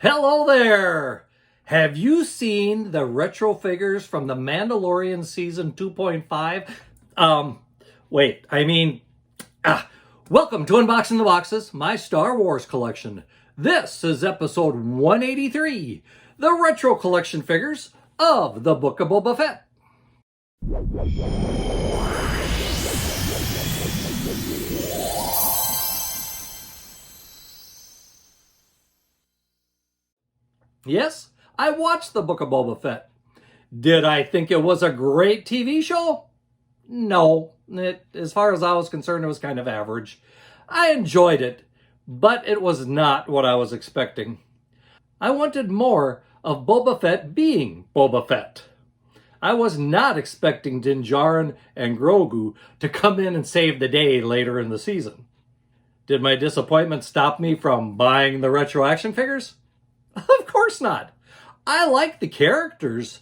Hello there! Have you seen the retro figures from the Mandalorian season 2.5? Wait, I mean, welcome to Unboxing the Boxes, my Star Wars collection. This is episode 183, the retro collection figures of the Book of Boba Fett. Yes, I watched the Book of Boba Fett. Did I think it was a great TV show? No. As far as I was concerned, it was kind of average. I enjoyed it, but it was not what I was expecting. I wanted more of Boba Fett being Boba Fett. I was not expecting Din Djarin and Grogu to come in and save the day later in the season. Did my disappointment stop me from buying the retro action figures? Of course not. I like the characters.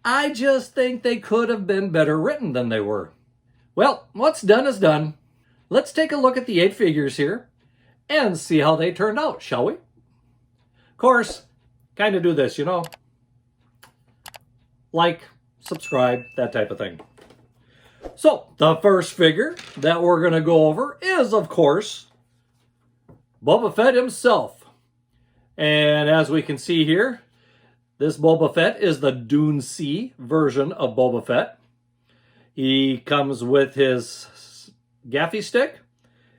I just think they could have been better written than they were. Well, what's done is done. Let's take a look at the 8 figures here and see how they turned out, shall we? Of course, kind of do this, you know. Like, subscribe, that type of thing. So, the first figure that we're going to go over is, of course, Boba Fett himself. And as we can see here, this Boba Fett is the Dune Sea version of Boba Fett. He comes with his gaffy stick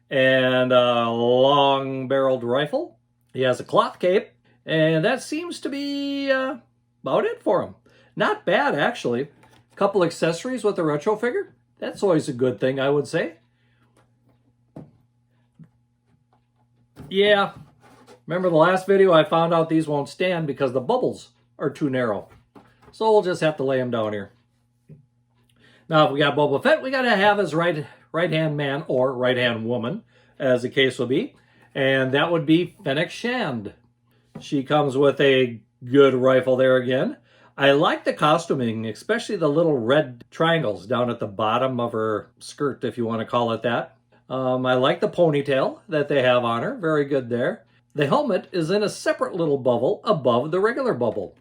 and a long-barreled rifle. He has a cloth cape, and that seems to be about it for him. Not bad, actually. A couple accessories with the retro figure. That's always a good thing, I would say. Yeah. Remember the last video, I found out these won't stand because the bubbles are too narrow. So we'll just have to lay them down here. Now, if we got Boba Fett, we got to have his right-hand man or right-hand woman, as the case will be. And that would be Fennec Shand. She comes with a good rifle there again. I like the costuming, especially the little red triangles down at the bottom of her skirt, if you want to call it that. I like the ponytail that they have on her. Very good there. The helmet is in a separate little bubble above the regular bubble.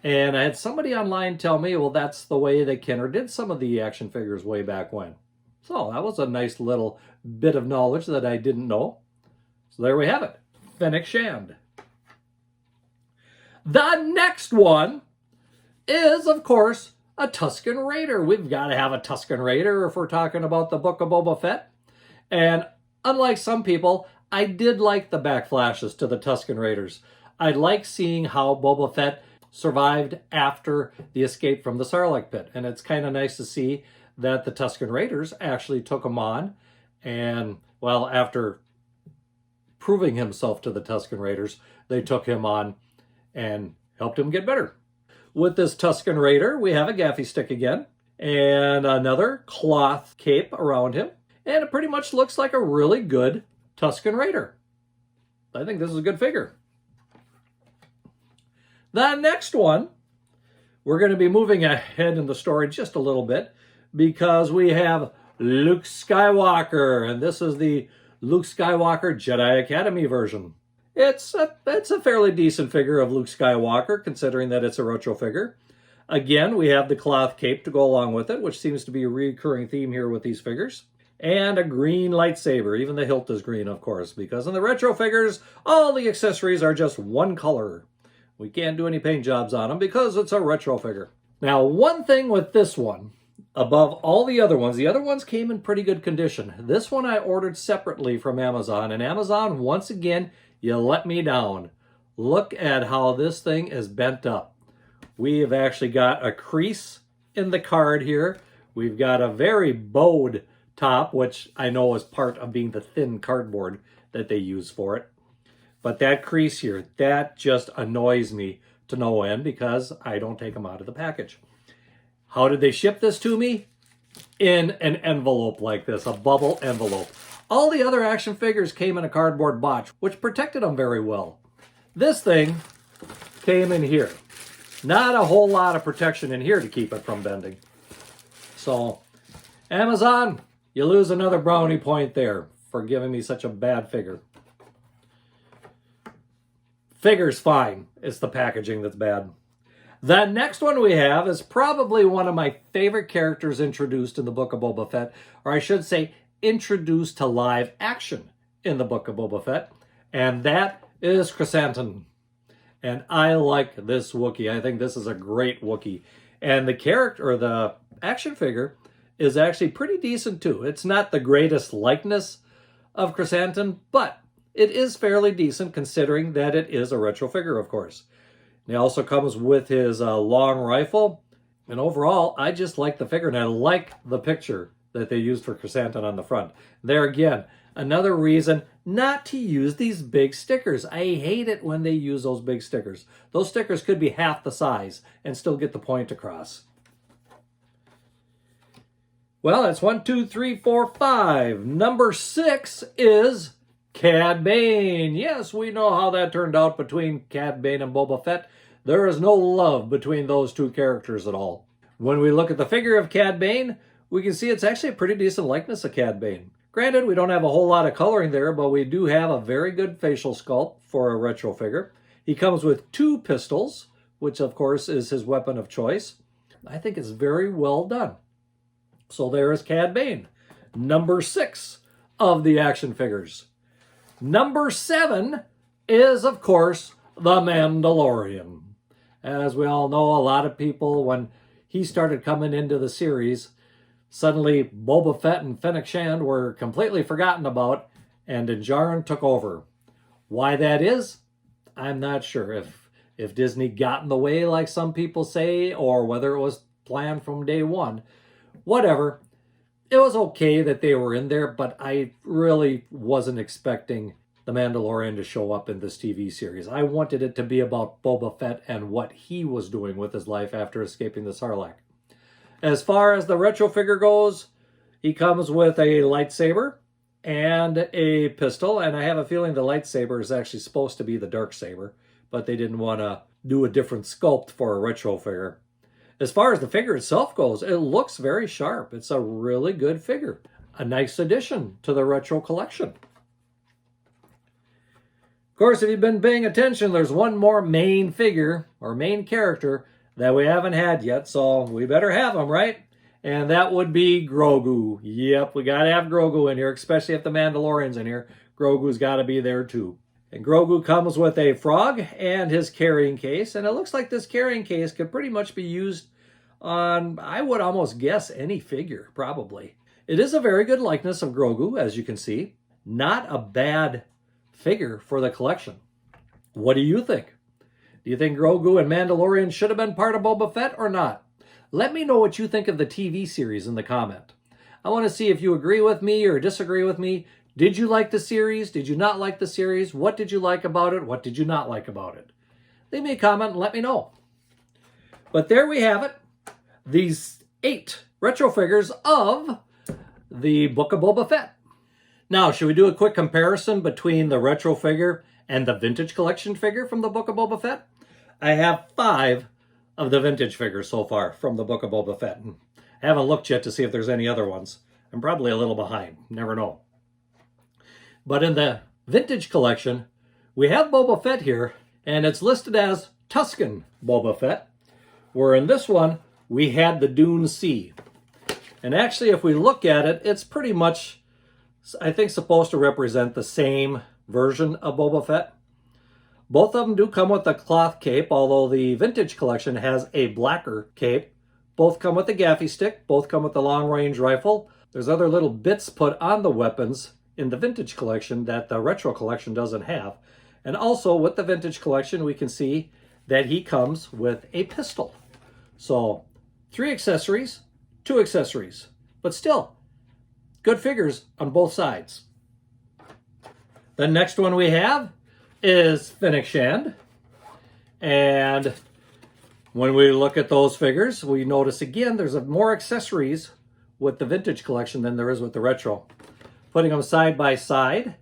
And I had somebody online tell me, well, that's the way that Kenner did some of the action figures way back when. So that was a nice little bit of knowledge that I didn't know. So there we have it. Fennec Shand. The next one is, of course, a Tusken Raider. We've got to have a Tusken Raider if we're talking about the Book of Boba Fett. And unlike some people, I did like the backflashes to the Tusken Raiders. I like seeing how Boba Fett survived after the escape from the Sarlacc pit. And it's kind of nice to see that the Tusken Raiders actually took him on. And, well, after proving himself to the Tusken Raiders, they took him on and helped him get better. With this Tusken Raider, we have a gaffy stick again and another cloth cape around him. And it pretty much looks like a really good Tusken Raider. I think this is a good figure. The next one, we're going to be moving ahead in the story just a little bit because we have Luke Skywalker, and this is the Luke Skywalker Jedi Academy version. It's a fairly decent figure of Luke Skywalker, considering that it's a retro figure. Again, we have the cloth cape to go along with it, which seems to be a recurring theme here with these figures. And a green lightsaber. Even the hilt is green, of course, because in the retro figures, all the accessories are just one color. We can't do any paint jobs on them because it's a retro figure. Now, one thing with this one, above all the other ones came in pretty good condition. This one I ordered separately from Amazon, and Amazon, once again, you let me down. Look at how this thing is bent up. We have actually got a crease in the card here. We've got a very bowed top, which I know is part of being the thin cardboard that they use for it. But that crease here, that just annoys me to no end because I don't take them out of the package. How did they ship this to me? In an envelope like this, a bubble envelope. All the other action figures came in a cardboard box, which protected them very well. This thing came in here. Not a whole lot of protection in here to keep it from bending. So, Amazon, you lose another brownie point there for giving me such a bad figure. Figure's fine. It's the packaging that's bad. The next one we have is probably one of my favorite characters introduced in the Book of Boba Fett, or I should say introduced to live action in the Book of Boba Fett, and that is Krrsantan. And I like this Wookiee. I think this is a great Wookiee. And the character, or the action figure, is actually pretty decent too. It's not the greatest likeness of Krrsantan, but it is fairly decent considering that it is a retro figure, of course. And he also comes with his long rifle. And overall, I just like the figure, and I like the picture that they used for Krrsantan on the front. There again, another reason not to use these big stickers. I hate it when they use those big stickers. Those stickers could be half the size and still get the point across. Well, that's 1, 2, 3, 4, 5. Number 6 is Cad Bane. Yes, we know how that turned out between Cad Bane and Boba Fett. There is no love between those two characters at all. When we look at the figure of Cad Bane, we can see it's actually a pretty decent likeness of Cad Bane. Granted, we don't have a whole lot of coloring there, but we do have a very good facial sculpt for a retro figure. He comes with 2 pistols, which of course is his weapon of choice. I think it's very well done. So there is Cad Bane, number 6 of the action figures. Number 7 is, of course, the Mandalorian. As we all know, a lot of people, when he started coming into the series, suddenly Boba Fett and Fennec were completely forgotten about, and Din Djarin took over. Why that is, I'm not sure. If Disney got in the way, like some people say, or whether it was planned from day one. Whatever. It was okay that they were in there, but I really wasn't expecting the Mandalorian to show up in this TV series. I wanted it to be about Boba Fett and what he was doing with his life after escaping the Sarlacc. As far as the retro figure goes, he comes with a lightsaber and a pistol, and I have a feeling the lightsaber is actually supposed to be the dark saber, but they didn't want to do a different sculpt for a retro figure. As far as the figure itself goes, it looks very sharp. It's a really good figure. A nice addition to the retro collection. Of course, if you've been paying attention, there's one more main figure, or main character, that we haven't had yet, so we better have him, right? And that would be Grogu. Yep, we gotta have Grogu in here, especially if the Mandalorian's in here. Grogu's gotta be there too. And Grogu comes with a frog and his carrying case, and it looks like this carrying case could pretty much be used on, I would almost guess, any figure, probably. It is a very good likeness of Grogu, as you can see. Not a bad figure for the collection. What do you think? Do you think Grogu and Mandalorian should have been part of Boba Fett or not? Let me know what you think of the TV series in the comment. I want to see if you agree with me or disagree with me. Did you like the series? Did you not like the series? What did you like about it? What did you not like about it? Leave me a comment and let me know. But there we have it. These 8 retro figures of the Book of Boba Fett. Now, should we do a quick comparison between the retro figure and the vintage collection figure from the Book of Boba Fett? I have 5 of the vintage figures so far from the Book of Boba Fett. I haven't looked yet to see if there's any other ones. I'm probably a little behind. Never know. But in the vintage collection, we have Boba Fett here, and it's listed as Tuskan Boba Fett, where in this one, we had the Dune Sea. And actually, if we look at it, it's pretty much, I think, supposed to represent the same version of Boba Fett. Both of them do come with a cloth cape, although the vintage collection has a blacker cape. Both come with a gaffy stick. Both come with a long-range rifle. There's other little bits put on the weapons in the vintage collection that the retro collection doesn't have. And also with the vintage collection, we can see that he comes with a pistol. So 3 accessories, 2 accessories, but still good figures on both sides. The next one we have is Fennec. And when we look at those figures, we notice again there's more accessories with the vintage collection than there is with the retro. Putting them side by side,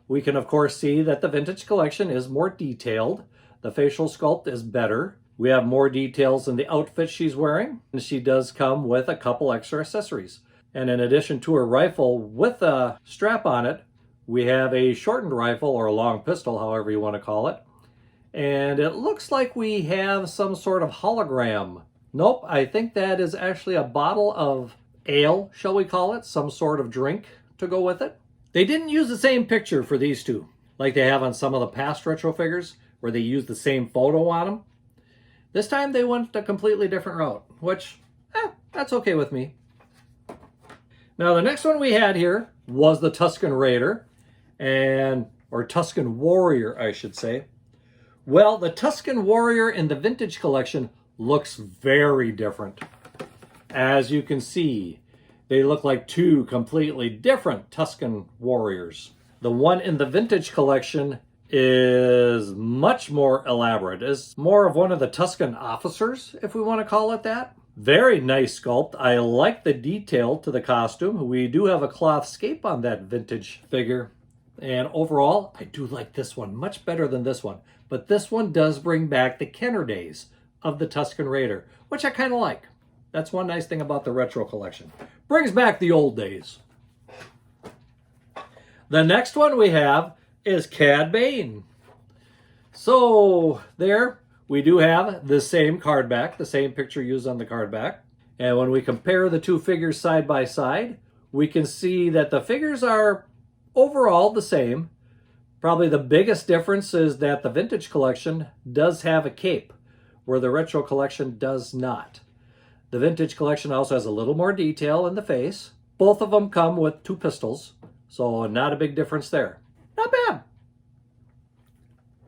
we can of course see that the vintage collection is more detailed. The facial sculpt is better. We have more details in the outfit she's wearing. And she does come with a couple extra accessories. And in addition to her rifle with a strap on it, we have a shortened rifle or a long pistol, however you want to call it. And it looks like we have some sort of hologram. Nope, I think that is actually a bottle of ale, shall we call it, some sort of drink to go with it. They didn't use the same picture for these two, like they have on some of the past retro figures, where they used the same photo on them. This time they went a completely different route, which, that's okay with me. Now the next one we had here was the Tusken Raider, or Tusken Warrior, I should say. Well, the Tusken Warrior in the vintage collection looks very different. As you can see, they look like two completely different Tusken Warriors. The one in the vintage collection is much more elaborate. It's more of one of the Tusken officers, if we want to call it that. Very nice sculpt. I like the detail to the costume. We do have a cloth scape on that vintage figure. And overall, I do like this one much better than this one. But this one does bring back the Kenner days of the Tusken Raider, which I kind of like. That's one nice thing about the retro collection. Brings back the old days. The next one we have is Cad Bane. So there we do have the same card back, the same picture used on the card back. And when we compare the two figures side by side, we can see that the figures are overall the same. Probably the biggest difference is that the vintage collection does have a cape, where the retro collection does not. The vintage collection also has a little more detail in the face. Both of them come with two pistols, so not a big difference there. Not bad.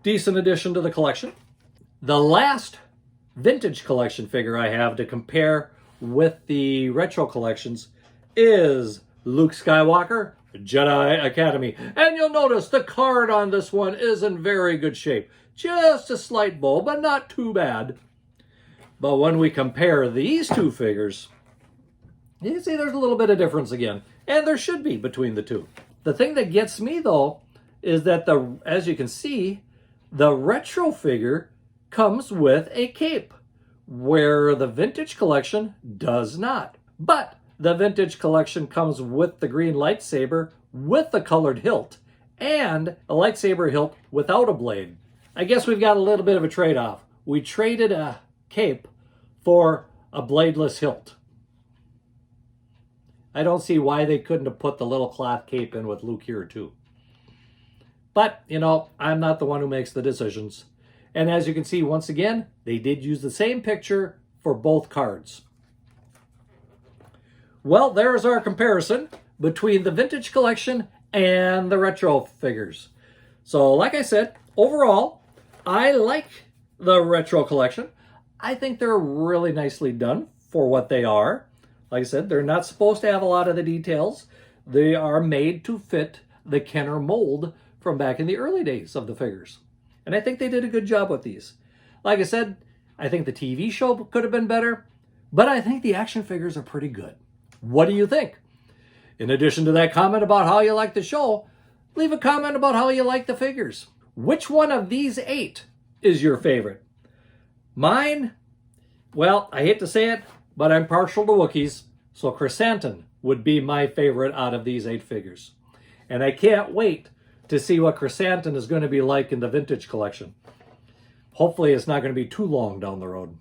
Decent addition to the collection. The last vintage collection figure I have to compare with the retro collections is Luke Skywalker, Jedi Academy. And you'll notice the card on this one is in very good shape. Just a slight bow, but not too bad. But when we compare these two figures, you can see there's a little bit of difference again. And there should be between the two. The thing that gets me, though, is that, as you can see, the retro figure comes with a cape, where the vintage collection does not. But the vintage collection comes with the green lightsaber with the colored hilt and a lightsaber hilt without a blade. I guess we've got a little bit of a trade-off. We traded a cape for a bladeless hilt. I don't see why they couldn't have put the little cloth cape in with Luke here too. But, you know, I'm not the one who makes the decisions. And as you can see, once again, they did use the same picture for both cards. Well, there's our comparison between the vintage collection and the retro figures. So, like I said, overall, I like the retro collection. I think they're really nicely done for what they are. Like I said, they're not supposed to have a lot of the details. They are made to fit the Kenner mold from back in the early days of the figures. And I think they did a good job with these. Like I said, I think the TV show could have been better, but I think the action figures are pretty good. What do you think? In addition to that comment about how you like the show, leave a comment about how you like the figures. Which one of these 8 is your favorite? Mine, well, I hate to say it, but I'm partial to Wookiees, so Krrsantan would be my favorite out of these 8 figures. And I can't wait to see what Krrsantan is going to be like in the vintage collection. Hopefully it's not going to be too long down the road.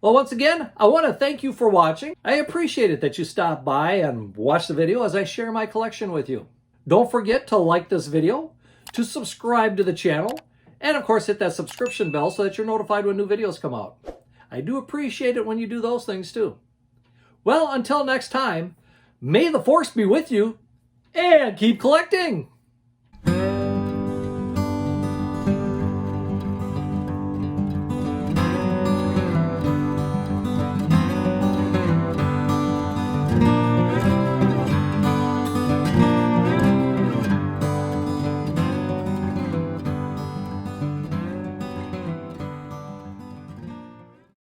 Well, once again, I want to thank you for watching. I appreciate it that you stopped by and watched the video as I share my collection with you. Don't forget to like this video, to subscribe to the channel, and of course hit that subscription bell so that you're notified when new videos come out. I do appreciate it when you do those things too. Well, until next time, may the Force be with you, and keep collecting!